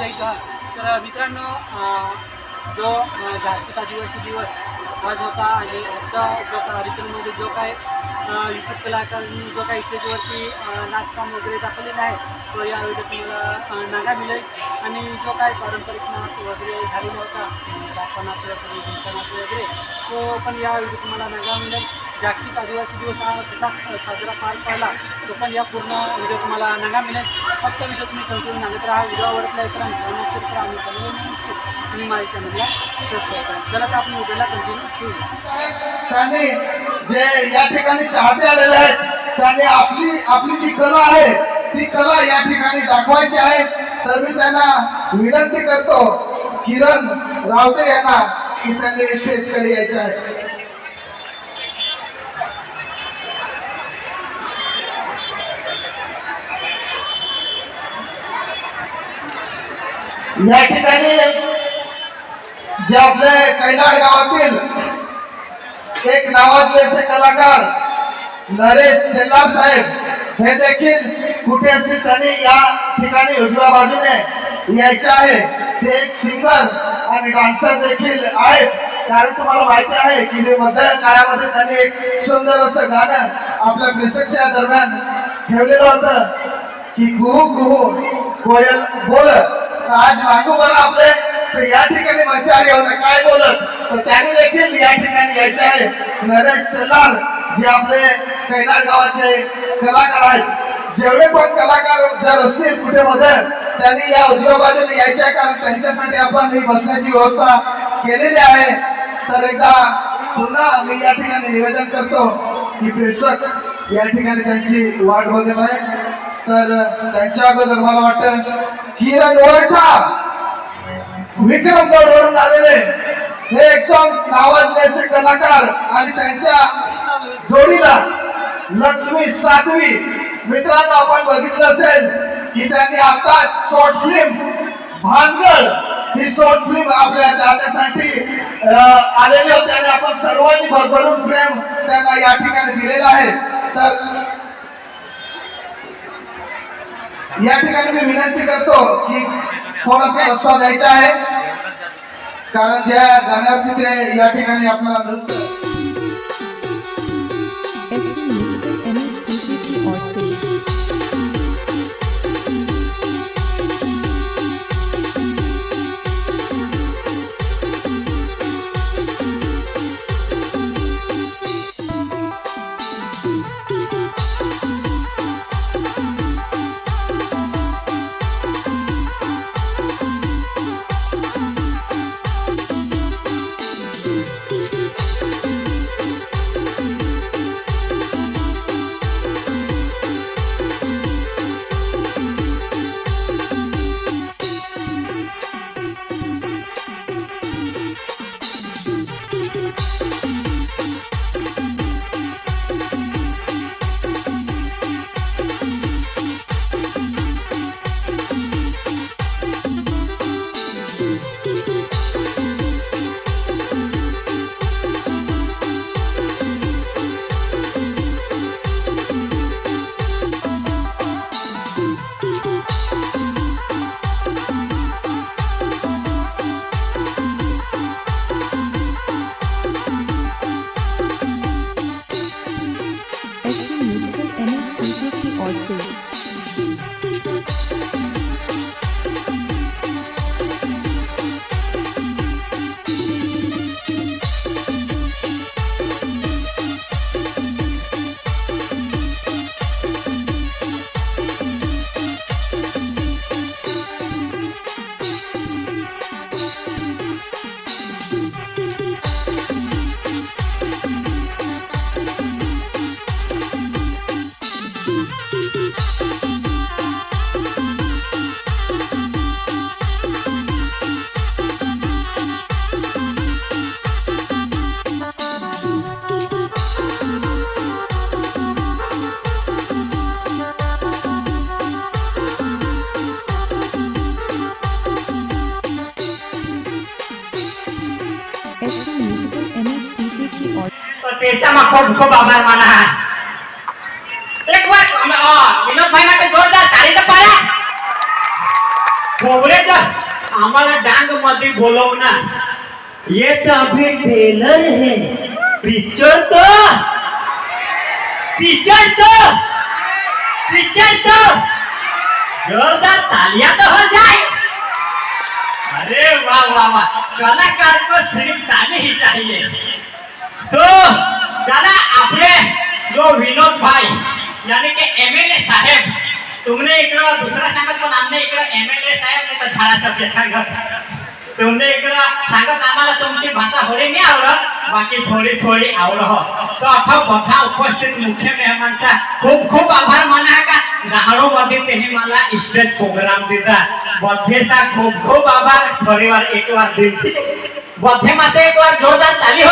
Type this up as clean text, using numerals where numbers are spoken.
जय जवान. तर मित्रांनो, जो जागतिक आदिवासी दिवस आज होता आणि आजचा जो कार्यक्रममध्ये जो काय यूट्यूब कलाकारांनी जो काही स्टेजवरती नाचकाम वगैरे दाखवलेला आहे तो या व्हिडिओ तुम्हाला नागा मिळेल. आणि जो काय पारंपरिक नाच वगैरे झालेला होता बाप्पा नाच वगैरे झुमका नाच वगैरे तो पण या व्हिडिओ तुम्हाला नागा मिळेल. जागतिक आदिवासी दिवस हा कसा साजरा पार पाडला तो पण या पूर्ण व्हिडिओ तुम्हाला नागा मिळेल. फक्त व्हिडिओ तुम्ही कंटिन्यू नागत राहा. व्हिडिओ आवडला तर आम्ही शेअर करा. आम्ही तुम्ही माझ्या चॅनलला सबस्क्राईब करा. चला तर आपण व्हिडिओला कंटिन्यू ठेवू. त्यांनी जे या ठिकाणी चाहते आलेले आहेत त्यांनी आपली जी कला आहे ती कला या ठिकाणी दाखवायची आहे. तर मी त्यांना विनंती करतो किरण रावते यांना की त्यांनी स्टेजकडे यायचे आहे. या ठिकाणी जे आपले कैनाड गावातील एक नावाजले असे कलाकार नरेश जेल्लार साहेब हे देखील कुठे असतील त्यांनी या ठिकाणी उजव्या बाजूने यायचे आहे. ते एक सिंगर आणि डान्सर देखील आहेत. कारण तुम्हाला माहिती आहे की मध्य काळामध्ये त्यांनी एक सुंदर असं गाणं आपल्या प्रेक्षकांच्या दरम्यान ठेवलेलं होतं की गुहू गुहू कोयल बोलत. आज लागू बरं आपले तर या ठिकाणी मंचावर येऊन काय बोलत तर त्यांनी देखील या ठिकाणी यायचे आहे. नरेश जेल्लार जे आपले कैनाड गावाचे कलाकार आहेत. जेवढे पण कलाकार जर असतील कुठे मध्ये त्यांनी या उजव्या बाजूने यायचे आहे. कारण त्यांच्यासाठी आपण ही बसण्याची व्यवस्था केलेली आहे. तर एकदा पुन्हा मी या ठिकाणी निवेदन करतो की प्रेक्षक या ठिकाणी त्यांची वाट बघत आहे. तर त्यांच्या अगोदर मला वाटतं किरण वरठा विक्रमगड वरून आलेले हे एकदम नावाजले असे कलाकार आणि त्यांच्या जोडीला लक्ष्मी सातवी. मित्रांनो, आपण बघितलं असेल की त्यांनी आताच शॉर्ट फिल्म भानगड ही शॉर्ट फिल्म आपल्या चाहत्यासाठी आलेली होती आणि आपण सर्वांनी भरभरून प्रेम त्यांना या ठिकाणी दिलेला आहे. तर या ठिकाणी मी विनंती करतो की थोडासा रस्ता द्यायचा आहे. कारण ज्या गाण्यावरती ते या ठिकाणी आपल्याला नृत्य त्याचा खूप खूप आभार माना. एक बार विनोद भाई માટે જોરદાર તાળી તો પાડે. खोबरेच आम्हाला डांग मध्ये बोलवणार ये तो अभी ट्रेलर है पिक्चर तो जोरदार तालियां तो हो जाए। अरे वाह वाह वाह, कलाकार को सिर्फ ताली ही चाहिए। तो चला अपने जो विनोद भाई यानी कि एमएलए साहेब, तुमने इकडं दुसरा सांगत पण आमने इकडं एमएलए साहेब नाही तर धारासभ्य सांगत, तुमने इकडं सांगत आम्हाला तुमची भाषा थोडी नाही आवडत, बाकी थोडी थोडी आवडत हो। तो आता बघा उपस्थित मुख्य मेहमानचा खूप खूप आभार माना का गाणो मध्ये त्यांनी मला स्टेज प्रोग्राम दिला, बद्धेचा खूप खूप आभार। परिवार एक बार दिलती बद्धे माते एक बार जोरदार ताली हो